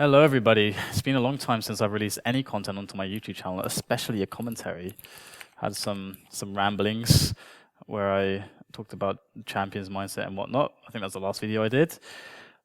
Hello everybody. It's been a long time since I've released any content onto my YouTube channel, especially a commentary. Had some ramblings where I talked about champions mindset and whatnot. I think that's the last video I did.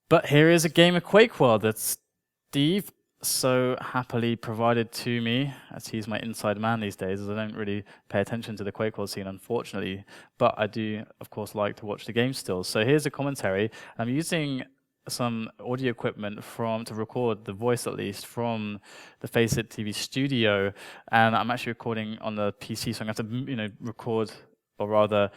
But here is a game of QuakeWorld that Steve so happily provided to me, as he's my inside man these days, as I don't really pay attention to the QuakeWorld scene, unfortunately. But I do, of course, like to watch the game still. So here's a commentary. I'm using some audio equipment to record the voice, at least, from the Face It TV studio, and I'm actually recording on the PC, so I'm going to have to record, or rather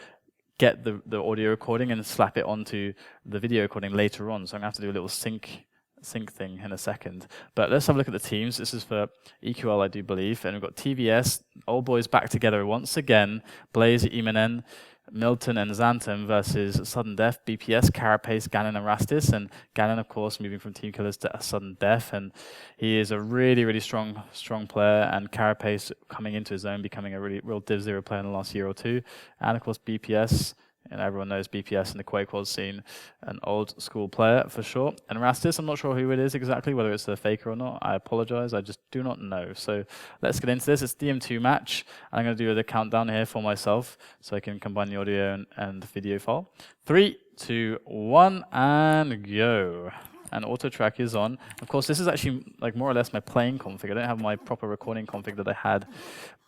get the audio recording and slap it onto the video recording later on. So I'm going to have to do a little sync thing in a second. But let's have a look at the teams. This is for EQL, I do believe, and we've got tVS, old boys back together once again. Blaze, Ihminen, Milton and Xantom versus Sudden Death, BPS, Carapace, Ganon and Rastis, and Ganon, of course, moving from Team Killers to Sudden Death, and he is a really strong player, and Carapace coming into his own, becoming a real Div 0 player in the last year or two, and of course BPS, and everyone knows BPS in the QuakeWorld scene, an old school player for sure. And Rastis, I'm not sure who it is exactly, whether it's a faker or not. I apologize, I just do not know. So let's get into this. It's dm2 match. I'm going to do the countdown here for myself so I can combine the audio and the video file. 3, 2, 1, and go. And auto track is on. Of course, this is actually like more or less my playing config. I don't have my proper recording config that I had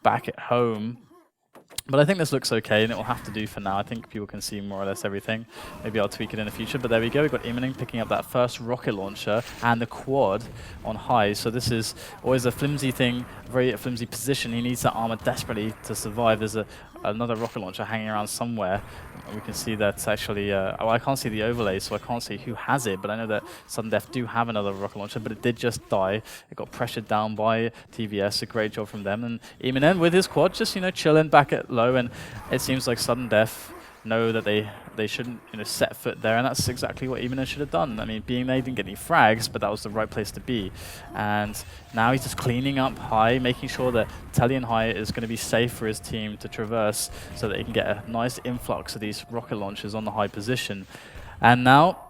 back at home. But I think this looks okay, and it will have to do for now. I think people can see more or less everything. Maybe I'll tweak it in the future, but there we go. We've got Ihminen picking up that first rocket launcher and the quad on high. So this is always a flimsy thing, very flimsy position. He needs that armor desperately to survive. There's another rocket launcher hanging around somewhere. We can see that's actually, well, I can't see the overlay, so I can't see who has it, but I know that Sudden Death do have another rocket launcher, but it did just die. It got pressured down by tVS, a great job from them. And Ihminen with his quad, just, chilling back at low, and it seems like Sudden Death know that they shouldn't set foot there, and that's exactly what Ihminen should have done. I mean, being they didn't get any frags, but that was the right place to be. And now he's just cleaning up high, making sure that Telly and high is going to be safe for his team to traverse so that he can get a nice influx of these rocket launchers on the high position. And now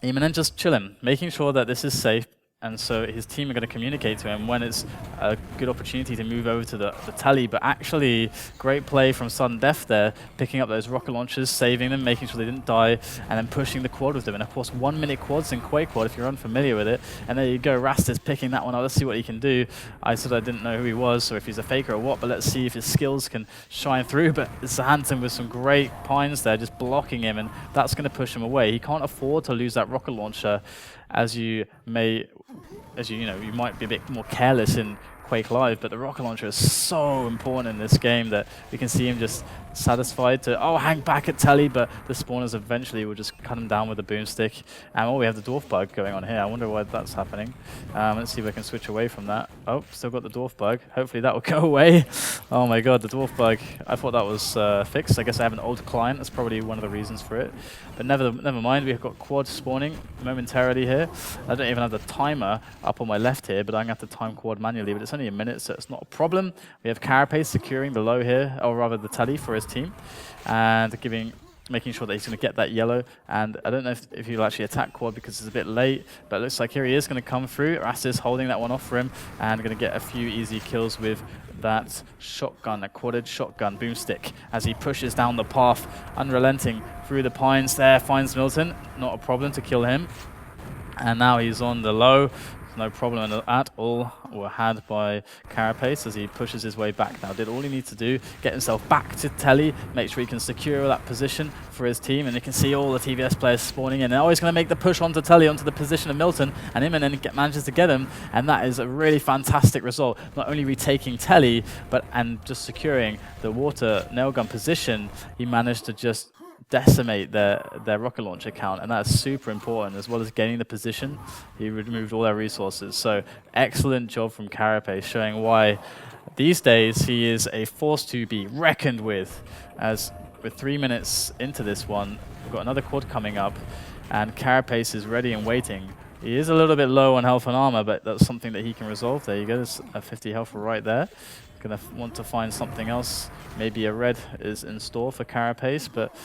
Ihminen just chilling, making sure that this is safe. And so his team are going to communicate to him when it's a good opportunity to move over to the Telly. But actually, great play from Sudden Death there, picking up those rocket launchers, saving them, making sure they didn't die, and then pushing the quad with them. And of course, 1 minute quads in QuakeWorld, if you're unfamiliar with it. And there you go, Rastis picking that one up. Let's see what he can do. I said I didn't know who he was, or if he's a faker or what, but let's see if his skills can shine through. But Xantom with some great pines there, just blocking him, and that's going to push him away. He can't afford to lose that rocket launcher, as you might be a bit more careless in Quake Live, but the rocket launcher is so important in this game that we can see him just satisfied to, hang back at Telly, but the spawners eventually will just cut him down with a boomstick. And we have the dwarf bug going on here. I wonder why that's happening. Let's see if I can switch away from that. Oh, still got the dwarf bug. Hopefully that will go away. Oh my god, the dwarf bug. I thought that was fixed. I guess I have an old client. That's probably one of the reasons for it. But never mind, we've got quad spawning momentarily here. I don't even have the timer up on my left here, but I'm going to have to time quad manually, but it's only a minute, so it's not a problem. We have Carapace securing the low here, or rather the Telly for his team, and making sure that he's going to get that yellow. And I don't know if he'll actually attack quad because it's a bit late, but it looks like here he is going to come through. Rastis holding that one off for him, and going to get a few easy kills with that shotgun, a quadded shotgun boomstick, as he pushes down the path, unrelenting through the pines there, finds Milton, not a problem to kill him. And now he's on the low. No problem at all were had by Carapace as he pushes his way back now. Did all he needs to do, get himself back to Telly, make sure he can secure that position for his team, and you can see all the tVS players spawning in. Now he's going to make the push onto Telly, onto the position of Milton, and Ihminen manages to get him, and that is a really fantastic result. Not only retaking Telly, and just securing the water nail gun position, he managed to just decimate their rocket launcher count, and that's super important, as well as gaining the position. He removed all their resources. So excellent job from Carapace, showing why these days he is a force to be reckoned with. As with 3 minutes into this one, we've got another quad coming up, and Carapace is ready and waiting. He is a little bit low on health and armor, but that's something that he can resolve. There you go, there's a 50 health right there. Gonna want to find something else. Maybe a red is in store for Carapace, but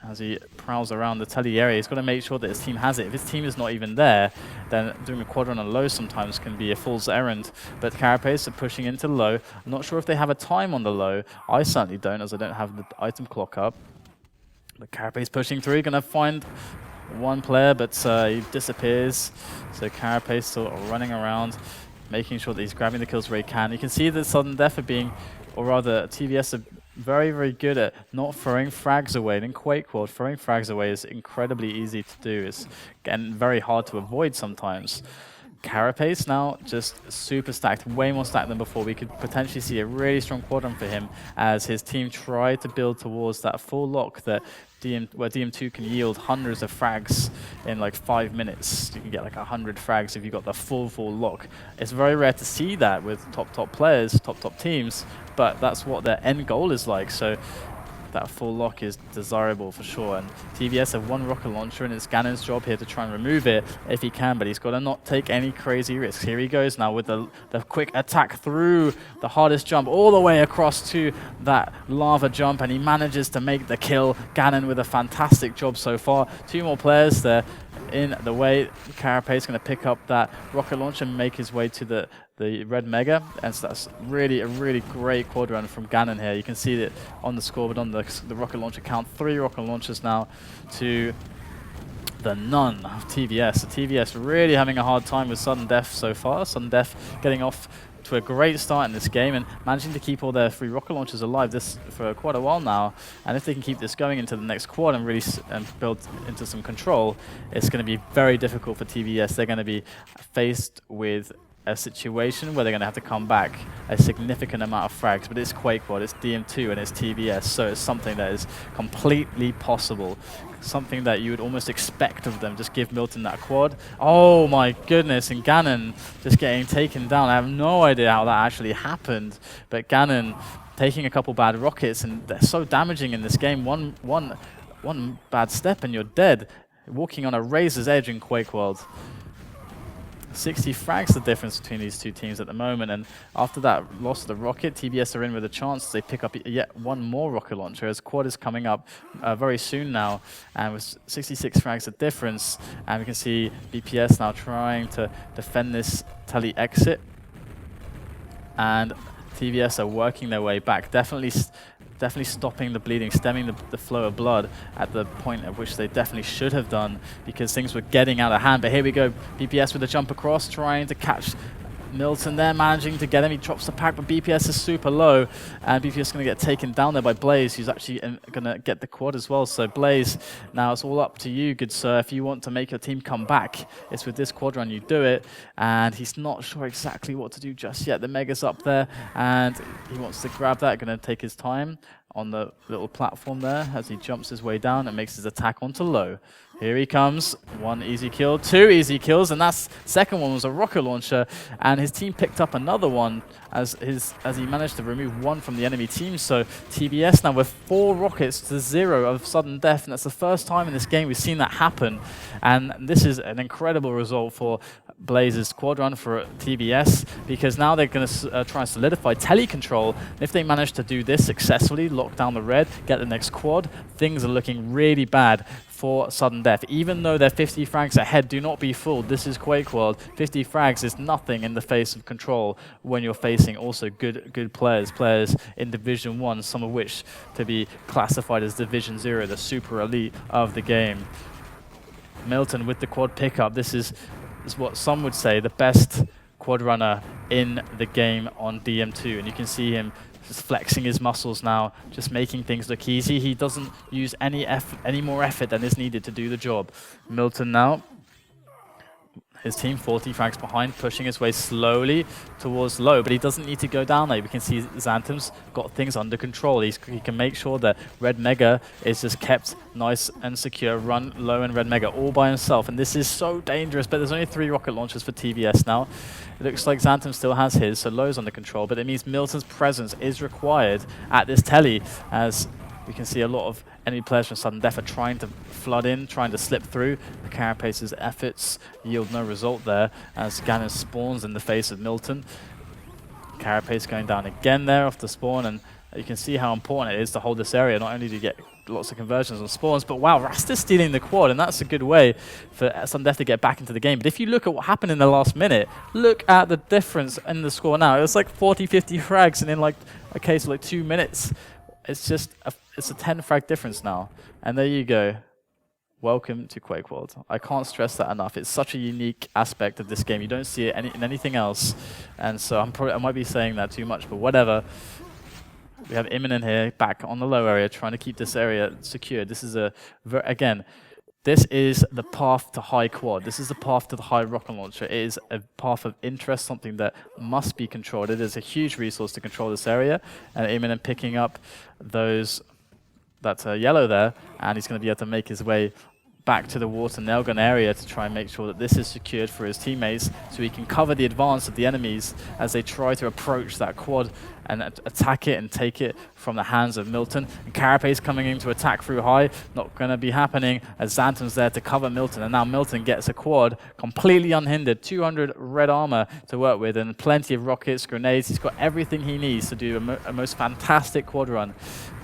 as he prowls around the telly area. He's got to make sure that his team has it. If his team is not even there, then doing a quad run on low sometimes can be a fool's errand. But Carapace are pushing into low. I'm not sure if they have a time on the low. I certainly don't, as I don't have the item clock up. But Carapace pushing through, going to find one player, but he disappears. So Carapace still running around, making sure that he's grabbing the kills where he can. You can see that Sudden Death are being, or rather tVS are very, very good at not throwing frags away. And in QuakeWorld, throwing frags away is incredibly easy to do. It's again very hard to avoid sometimes. Carapace now just super stacked, way more stacked than before. We could potentially see a really strong quadrant for him as his team tried to build towards that full lock that where dm2 can yield hundreds of frags in like 5 minutes. You can get like 100 frags if you've got the full lock. It's very rare to see that with top players, top teams, but that's what their end goal is like. So that full lock is desirable for sure. And tVS have one rocket launcher, and it's Ganon's job here to try and remove it if he can, but he's got to not take any crazy risks. Here he goes now with the quick attack through the hardest jump all the way across to that lava jump, and he manages to make the kill. Ganon with a fantastic job so far. 2 more players there in the way. Carapace is going to pick up that rocket launcher and make his way to the red mega, and so that's really a really great quad run from Ganon here. You can see that on the scoreboard on the rocket launcher count, 3 rocket launchers now to the none of tVS. So tVS really having a hard time with Sudden Death so far. Sudden Death getting off to a great start in this game and managing to keep all their 3 rocket launchers alive this for quite a while now. And if they can keep this going into the next quad and really build into some control, it's going to be very difficult for tVS. They're going to be faced with a situation where they're going to have to come back a significant amount of frags, but it's QuakeWorld, it's dm2, and it's tVS, so it's something that is completely possible. Something that you would almost expect of them. Just give Milton that quad. Oh my goodness, and Ganon just getting taken down. I have no idea how that actually happened, but Ganon taking a couple bad rockets, and they're so damaging in this game. One bad step and you're dead. Walking on a razor's edge in QuakeWorld. 60 frags the difference between these 2 teams at the moment, and after that loss of the rocket, tVS are in with a chance. They pick up yet one more rocket launcher as quad is coming up very soon now, and with 66 frags the difference, and we can see BPS now trying to defend this tele exit, and tVS are working their way back, definitely stopping the bleeding, stemming the flow of blood at the point at which they definitely should have done, because things were getting out of hand. But here we go, BPS with a jump across, trying to catch Milton there, managing to get him. He drops the pack, but BPS is super low, and BPS is going to get taken down there by Blaze, who's actually going to get the quad as well. So Blaze, now it's all up to you, good sir. If you want to make your team come back, it's with this quad run you do it, and he's not sure exactly what to do just yet. The Mega's up there, and he wants to grab that, going to take his time on the little platform there as he jumps his way down and makes his attack onto low. Here he comes, 1 easy kill, 2 easy kills, and that's second one was a rocket launcher, and his team picked up another one as he managed to remove 1 from the enemy team. So tVS now with 4 rockets to 0 of Sudden Death, and that's the first time in this game we've seen that happen, and this is an incredible result for Blaze's quad run for tVS, because now they're going to try and solidify tele-control. If they manage to do this successfully, lock down the red, get the next quad, things are looking really bad for Sudden Death. Even though they're 50 frags ahead, do not be fooled. This is QuakeWorld. 50 frags is nothing in the face of control when you're facing also good players in Division 1, some of which to be classified as Division 0, the super elite of the game. Milton with the quad pickup. This is what some would say the best quad runner in the game on dm2, and you can see him just flexing his muscles now, just making things look easy. He doesn't use any more effort than is needed to do the job. Milton now, his team 40 frags behind, pushing his way slowly towards low, but he doesn't need to go down there. We can see Xantom's got things under control. He can make sure that red mega is just kept nice and secure, run low and red mega all by himself, and this is so dangerous. But there's only 3 rocket launchers for tVS now. It looks like Xantom still has his, so low's under control, but it means Milton's presence is required at this telly, as we can see a lot of enemy players from Sudden Death are trying to flood in, trying to slip through. The Carapace's efforts yield no result there as Ganon spawns in the face of Milton. Carapace going down again there off the spawn, and you can see how important it is to hold this area. Not only do you get lots of conversions on spawns. But wow, rastis stealing the quad, and that's a good way for Stev to get back into the game. But if you look at what happened in the last minute, look at the difference in the score now. It was like 40, 50 frags, and in like a case of like 2 minutes, it's just it's a 10 frag difference now. And there you go. Welcome to QuakeWorld. I can't stress that enough. It's such a unique aspect of this game. You don't see it in anything else. And so I might be saying that too much, but whatever. We have Ihminen here back on the low area, trying to keep this area secure. This is again, this is the path to high quad. This is the path to the high rocket launcher. It is a path of interest, something that must be controlled. It is a huge resource to control this area. And Ihminen picking up that yellow there, and he's going to be able to make his way back to the water nailgun area to try and make sure that this is secured for his teammates, so he can cover the advance of the enemies as they try to approach that quad and attack it and take it from the hands of Milton. And Carapace coming in to attack through high, not going to be happening as Xantom's there to cover Milton, and now Milton gets a quad completely unhindered, 200 red armor to work with and plenty of rockets, grenades. He's got everything he needs to do a most fantastic quad run.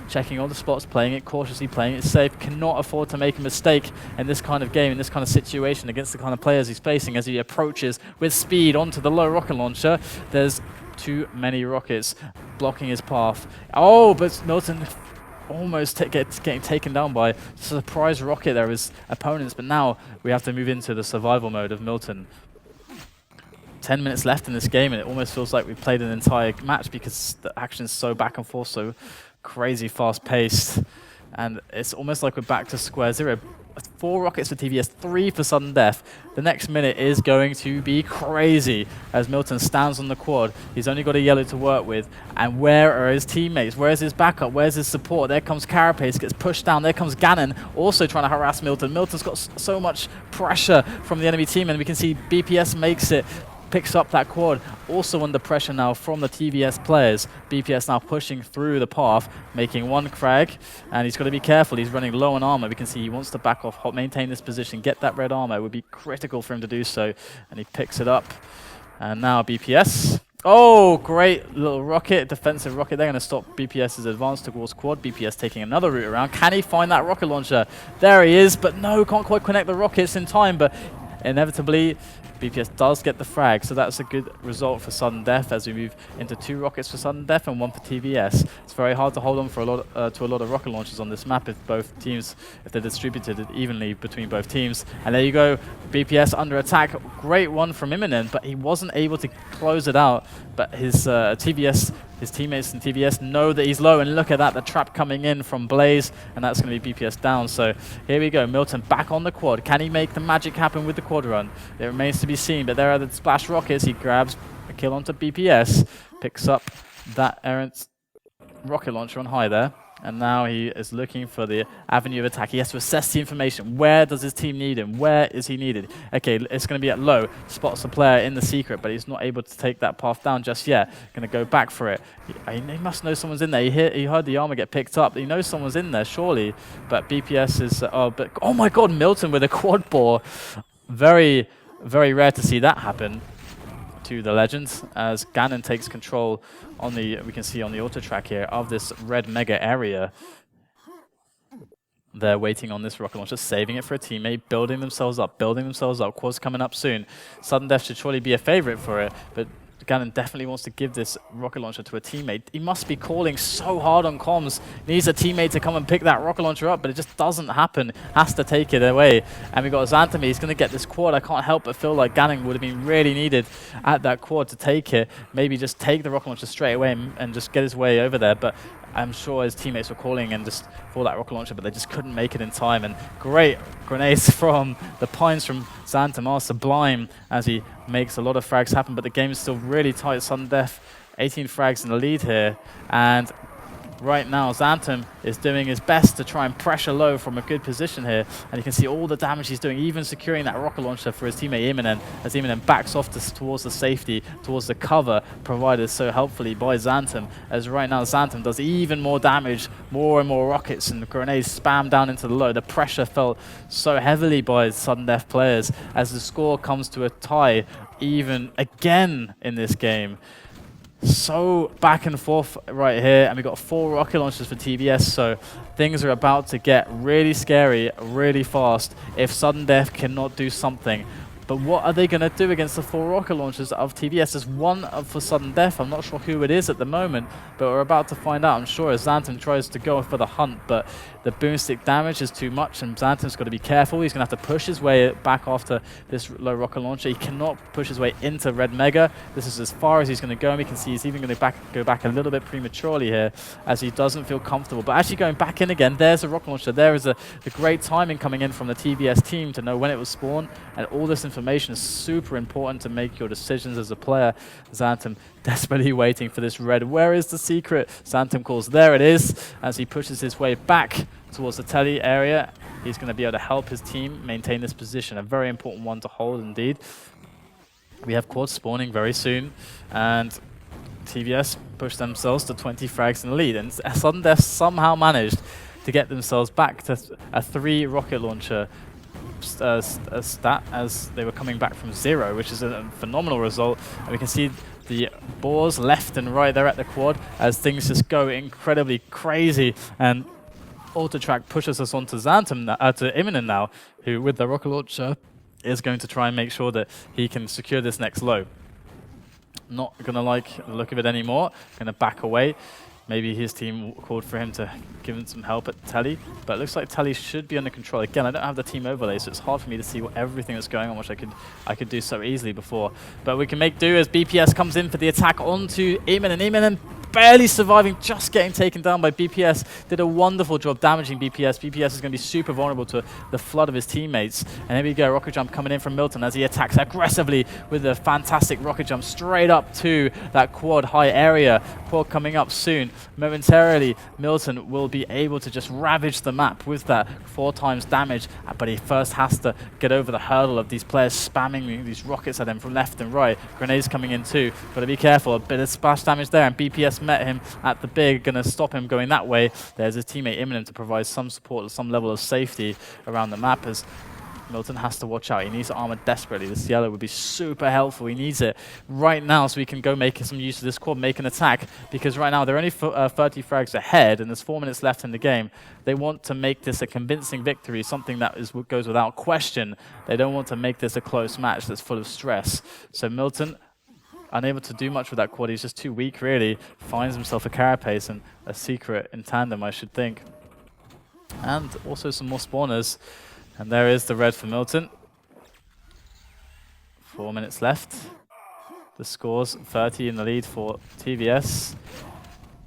Checking all the spots, playing it cautiously, playing it safe, cannot afford to make a mistake in this kind of game, in this kind of situation, against the kind of players he's facing as he approaches with speed onto the low rocket launcher. There's too many rockets blocking his path. Oh, but Milton almost getting taken down by a surprise rocket there, his opponents, but now we have to move into the survival mode of Milton. 10 minutes left in this game, and it almost feels like we've played an entire match because the action is so back and forth, so crazy fast-paced, and it's almost like we're back to square zero. 4 rockets for tVS, 3 for sudden death. The next minute is going to be crazy as Milton stands on the quad. He's only got a yellow to work with, and where are his teammates? Where's his backup? Where's his support? There comes Carapace, gets pushed down. There comes Ganon, also trying to harass Milton. Milton's got so much pressure from the enemy team, and we can see BPS makes it, picks up that quad, also under pressure now from the tVS players. BPS now pushing through the path, making 1 frag, and he's got to be careful. He's running low on armor. We can see he wants to back off, maintain this position, get that red armor. It would be critical for him to do so, and he picks it up. And now BPS. Oh, great little rocket, defensive rocket. They're going to stop BPS's advance towards quad. BPS taking another route around. Can he find that rocket launcher? There he is, but no, can't quite connect the rockets in time, but inevitably BPS does get the frag, so that's a good result for sudden death as we move into 2 rockets for sudden death and 1 for tVS. It's very hard to hold on for a lot to a lot of rocket launchers on this map if both teams, if they're distributed evenly between both teams. And there you go, BPS under attack. Great one from Ihminen, but he wasn't able to close it out. But his his teammates in tVS know that he's low, and look at that, the trap coming in from Blaze, and that's going to be BPS down. So here we go, Milton back on the quad. Can he make the magic happen with the quad run? It remains to be seen, but there are the splash rockets. He grabs a kill onto BPS, picks up that errant rocket launcher on high there, and now he is looking for the avenue of attack. He has to assess the information. Where does his team need him? Where is he needed? Okay, it's going to be at low. Spots a player in the secret, but he's not able to take that path down just yet. Going to go back for it. He must know someone's in there. He heard the armor get picked up. He knows someone's in there, surely. But BPS is... oh my god, Milton with a quad bore. Very, very rare to see that happen to the Legends, as Ganon takes control on the, we can see on the auto track here, of this red mega area. They're waiting on this rocket launcher, saving it for a teammate, building themselves up. Quad's coming up soon. Sudden death should surely be a favorite for it, but Ganon definitely wants to give this rocket launcher to a teammate. He must be calling so hard on comms. Needs a teammate to come and pick that rocket launcher up, but it just doesn't happen. Has to take it away. And we've got Xantom. He's going to get this quad. I can't help but feel like Ganon would have been really needed at that quad to take it. Maybe just take the rocket launcher straight away and just get his way over there. But I'm sure his teammates were calling and just for that rocket launcher, but they just couldn't make it in time. And great grenades from the Pines from Xantom are sublime as he makes a lot of frags happen, but the game is still really tight. Sudden death, 18 frags in the lead here, and right now Xantom is doing his best to try and pressure low from a good position here, and you can see all the damage he's doing, even securing that rocket launcher for his teammate Ihminen, as Ihminen backs off towards the safety, towards the cover provided so helpfully by Xantom, as right now Xantom does even more damage, more and more rockets and grenades spam down into the low. The pressure felt so heavily by sudden death players as the score comes to a tie even again in this game. so back and forth right here, and we've got 4 rocket launchers for tVS, so things are about to get really scary really fast if sudden death cannot do something. But what are they going to do against the 4 rocket launchers of tVS? There's one for sudden death. I'm not sure who it is at the moment, but we're about to find out. I'm sure as Xantom tries to go for the hunt, but the boomstick damage is too much, and Xantom's got to be careful. He's going to have to push his way back after this low rocket launcher. He cannot push his way into Red Mega. This is as far as he's going to go, and we can see he's even going to go back a little bit prematurely here, as he doesn't feel comfortable. But actually going back in again, there's a rocket launcher. There is the great timing coming in from the tVS team to know when it was spawned, and all this information is super important to make your decisions as a player. Xantom desperately waiting for this red. Where is the secret? Xantom calls, there it is, as he pushes his way back towards the telly area. He's going to be able to help his team maintain this position, a very important one to hold indeed. We have quad spawning very soon, and tVS push themselves to 20 frags in the lead, and Sudden Death somehow managed to get themselves back to a 3 rocket launcher stat as they were coming back from 0, which is a phenomenal result. And we can see the boars left and right there at the quad as things just go incredibly crazy, and Autotrack pushes us onto Xantom, to Ihminen now, who with the rocket launcher is going to try and make sure that he can secure this next low. Not going to like the look of it anymore, going to back away. Maybe his team called for him to give him some help at Telly, but it looks like Telly should be under control. Again, I don't have the team overlay, so it's hard for me to see everything that's going on, which I could do so easily before. But we can make do as BPS comes in for the attack onto Ihminen. Ihminen barely surviving, just getting taken down by BPS. Did a wonderful job damaging BPS. BPS is going to be super vulnerable to the flood of his teammates. And here we go, rocket jump coming in from Milton as he attacks aggressively with a fantastic rocket jump straight up to that quad high area. Quad coming up soon. Momentarily, Milton will be able to just ravage the map with that 4 times damage, but he first has to get over the hurdle of these players spamming these rockets at him from left and right. Grenades coming in too. Got to be careful. A bit of splash damage there, and BPS met him at the big, going to stop him going that way. There's his teammate Ihminen to provide some support, some level of safety around the map, as Milton has to watch out. He needs armor desperately. This yellow would be super helpful. He needs it right now so we can go make some use of this quad, make an attack, because right now they're only 30 frags ahead and there's 4 minutes left in the game. They want to make this a convincing victory, something that goes without question. They don't want to make this a close match that's full of stress. So Milton, unable to do much with that quad. He's just too weak, really. Finds himself a Carapace and a secret in tandem, I should think. And also some more spawners. And there is the red for Milton. 4 minutes left. The score's 30 in the lead for tVS.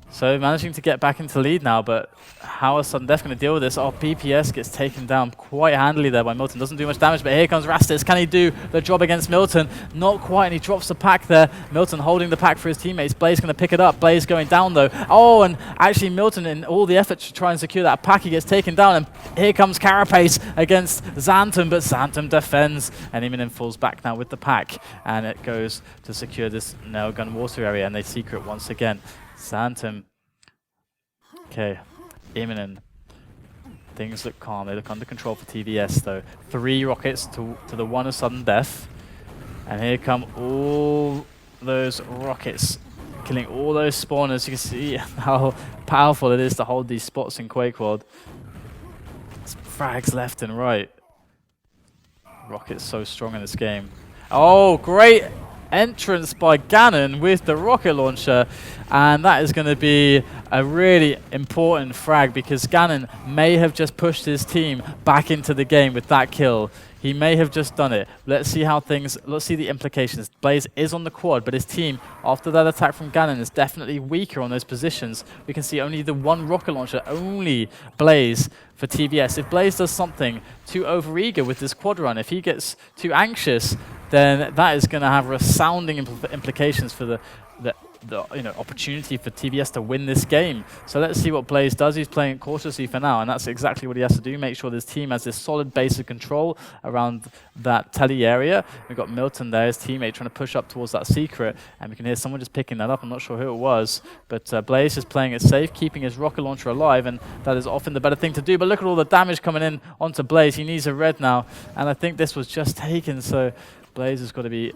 So managing to get back into lead now, but how is Sudden Death going to deal with this? Oh, BPS gets taken down quite handily there by Milton. Doesn't do much damage, but here comes Rastis. Can he do the job against Milton? Not quite, and he drops the pack there. Milton holding the pack for his teammates. Blaze going to pick it up. Blaze going down, though. Oh, and actually Milton, in all the effort to try and secure that pack, he gets taken down, and here comes Carapace against Xantom, but Xantom defends, and Ihminen falls back now with the pack, and it goes to secure this nail gun water area, and they secret once again. Xantom. Okay, Ihminen. Things look calm. They look under control for tVS, though. 3 rockets to the 1 of Sudden Death. And here come all those rockets, killing all those spawners. You can see how powerful it is to hold these spots in QuakeWorld. It's frags left and right. Rockets so strong in this game. Oh, great entrance by Ganon with the rocket launcher, and that is going to be a really important frag because Ganon may have just pushed his team back into the game with that kill. He may have just done it. Let's see the implications. Blaze is on the quad, but his team, after that attack from Ganon, is definitely weaker on those positions. We can see only the 1 rocket launcher, only Blaze for tVS. If Blaze does something too overeager with this quad run, if he gets too anxious, then that is going to have resounding implications for the opportunity for tVS to win this game. So let's see what Blaze does. He's playing it cautiously for now, and that's exactly what he has to do. Make sure this team has this solid base of control around that telly area. We've got Milton there, his teammate, trying to push up towards that secret, and we can hear someone just picking that up. I'm not sure who it was, but Blaze is playing it safe, keeping his rocket launcher alive, and that is often the better thing to do. But look at all the damage coming in onto Blaze. He needs a red now, and I think this was just taken, so Blaze has got to be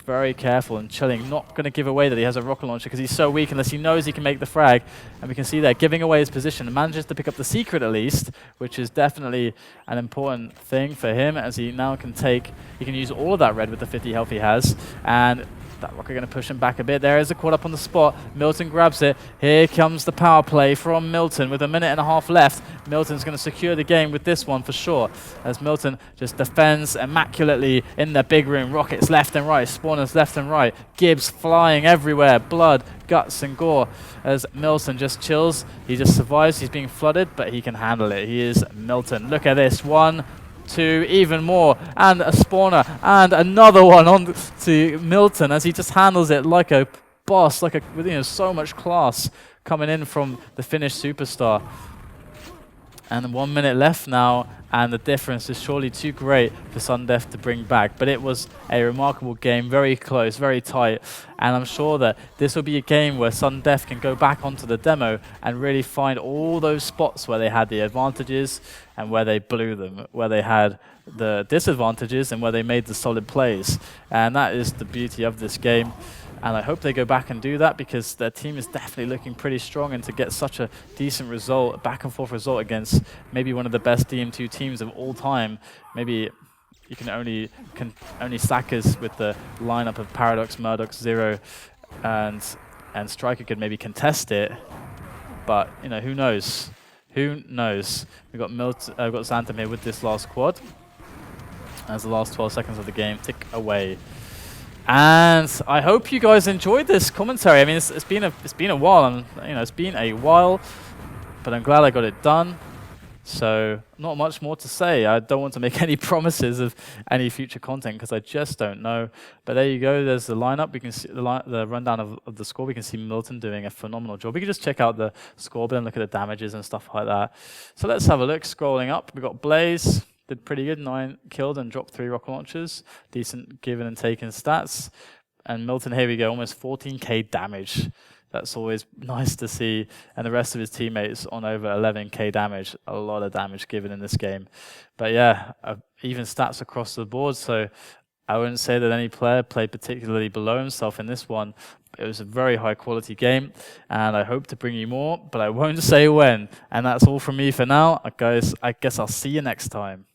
very careful and chilling, not going to give away that he has a rocket launcher because he's so weak unless he knows he can make the frag. And we can see there, giving away his position, manages to pick up the secret at least, which is definitely an important thing for him as he now can he can use all of that red with the 50 health he has. And that rocket going to push him back a bit. There is a quad up on the spot. Milton grabs it. Here comes the power play from Milton with 1.5 minutes left. Milton's going to secure the game with this one for sure, as Milton just defends immaculately in the big room. Rockets left and right, spawners left and right, Gibbs flying everywhere, blood, guts and gore, as Milton just chills. He just survives. He's being flooded, but he can handle it. He is Milton. Look at this. 1, 2, even more, and a spawner, and another one on to Milton as he just handles it like a boss, like with so much class coming in from the Finnish superstar. And 1 minute left now, and the difference is surely too great for Stev to bring back. But it was a remarkable game, very close, very tight, and I'm sure that this will be a game where Stev can go back onto the demo and really find all those spots where they had the advantages and where they blew them, where they had the disadvantages and where they made the solid plays. And that is the beauty of this game. And I hope they go back and do that because their team is definitely looking pretty strong, and to get such a decent result, a back and forth result against maybe one of the best dm2 teams of all time, maybe you can only stack us with the lineup of Paradox, Murdoch, Zero, and Striker could maybe contest it, but who knows? Who knows? We've got Xantom here with this last quad as the last 12 seconds of the game tick away. And I hope you guys enjoyed this commentary. I mean, it's been a while, and it's been a while, but I'm glad I got it done. So not much more to say. I don't want to make any promises of any future content because I just don't know. But there you go. There's the lineup. We can see the rundown of the score. We can see Milton doing a phenomenal job. We can just check out the scoreboard and look at the damages and stuff like that. So let's have a look. Scrolling up, we got Blaze. Did pretty good, 9 killed and dropped 3 rocket launchers. Decent given and taken stats. And Milton, here we go, almost 14k damage. That's always nice to see. And the rest of his teammates on over 11k damage. A lot of damage given in this game. But yeah, even stats across the board. So I wouldn't say that any player played particularly below himself in this one. It was a very high quality game, and I hope to bring you more, but I won't say when. And that's all from me for now. Guys, I guess I'll see you next time.